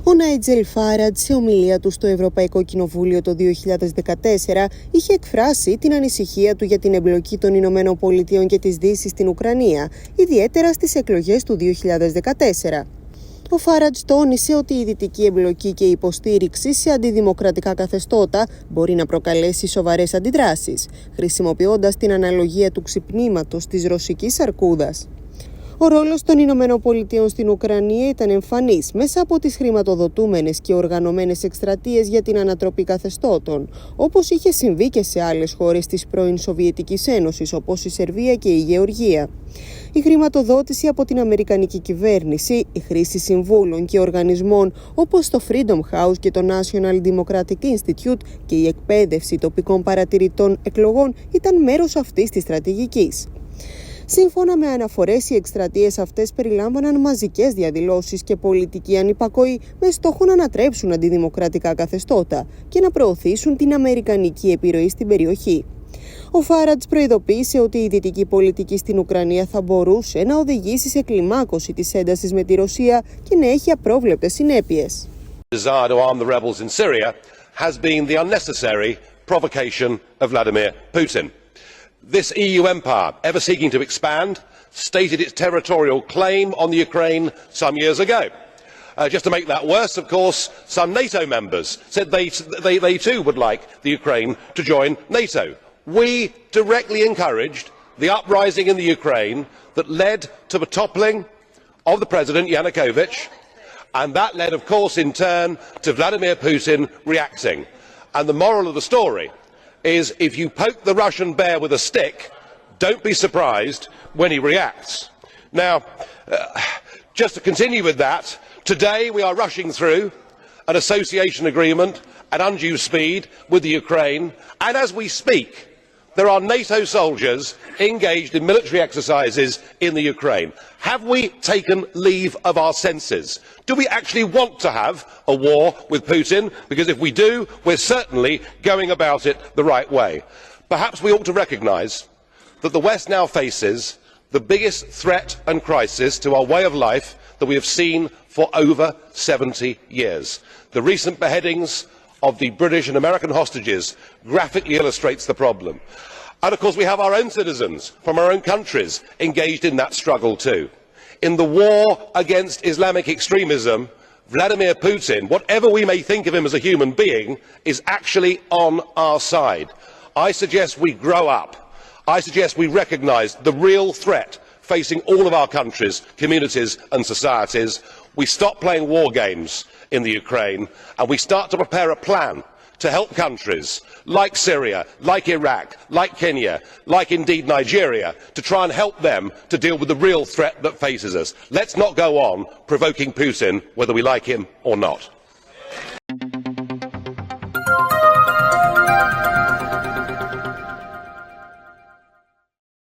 Ο Νάιτζελ Φάρατζ, σε ομιλία του στο Ευρωπαϊκό Κοινοβούλιο το 2014, είχε εκφράσει την ανησυχία του για την εμπλοκή των Ηνωμένων Πολιτειών και της Δύσης στην Ουκρανία, ιδιαίτερα στις εκλογές του 2014. Ο Φάρατζ τόνισε ότι η δυτική εμπλοκή και η υποστήριξη σε αντιδημοκρατικά καθεστώτα μπορεί να προκαλέσει σοβαρές αντιδράσεις, χρησιμοποιώντας την αναλογία του ξύπνηματος της ρωσικής αρκούδας. Ο ρόλος των Ηνωμένων Πολιτειών στην Ουκρανία ήταν εμφανής μέσα από τις χρηματοδοτούμενες και οργανωμένες εκστρατείες για την ανατροπή καθεστώτων, όπως είχε συμβεί και σε άλλες χώρες της πρώην Σοβιετικής Ένωσης, όπως η Σερβία και η Γεωργία. Η χρηματοδότηση από την Αμερικανική κυβέρνηση, η χρήση συμβούλων και οργανισμών όπως το Freedom House και το National Democratic Institute και η εκπαίδευση τοπικών παρατηρητών εκλογών ήταν μέρος αυτής της στρατηγικής. Σύμφωνα με αναφορές, οι εκστρατείες αυτές περιλάμβαναν μαζικές διαδηλώσεις και πολιτική ανυπακοή με στόχο να ανατρέψουν αντιδημοκρατικά καθεστώτα και να προωθήσουν την αμερικανική επιρροή στην περιοχή. Ο Φάρατζ προειδοποίησε ότι η δυτική πολιτική στην Ουκρανία θα μπορούσε να οδηγήσει σε κλιμάκωση της έντασης με τη Ρωσία και να έχει απρόβλεπτες συνέπειες. This EU empire, ever seeking to expand, stated its territorial claim on the Ukraine some years ago. Just to make that worse, of course, some NATO members said they too would like the Ukraine to join NATO. We directly encouraged the uprising in the Ukraine that led to the toppling of the President Yanukovych, and that led, of course, in turn to Vladimir Putin reacting. And the moral of the story is if you poke the Russian bear with a stick, don't be surprised when he reacts. Now, just to continue with that, today we are rushing through an association agreement at undue speed with the Ukraine, and as we speak, there are NATO soldiers engaged in military exercises in the Ukraine. Have we taken leave of our senses? Do we actually want to have a war with Putin? Because if we do, we're certainly going about it the right way. Perhaps we ought to recognise that the West now faces the biggest threat and crisis to our way of life that we have seen for over 70 years. The recent beheadings of the British and American hostages graphically illustrates the problem. And of course we have our own citizens from our own countries engaged in that struggle too. In the war against Islamic extremism, Vladimir Putin, whatever we may think of him as a human being, is actually on our side. I suggest we grow up. I suggest we recognise the real threat facing all of our countries, communities and societies. We stop playing war games in the Ukraine and we start to prepare a plan to help countries like Syria, like Iraq, like Kenya, like indeed Nigeria, to try and help them to deal with the real threat that faces us. Let's not go on provoking Putin, whether we like him or not.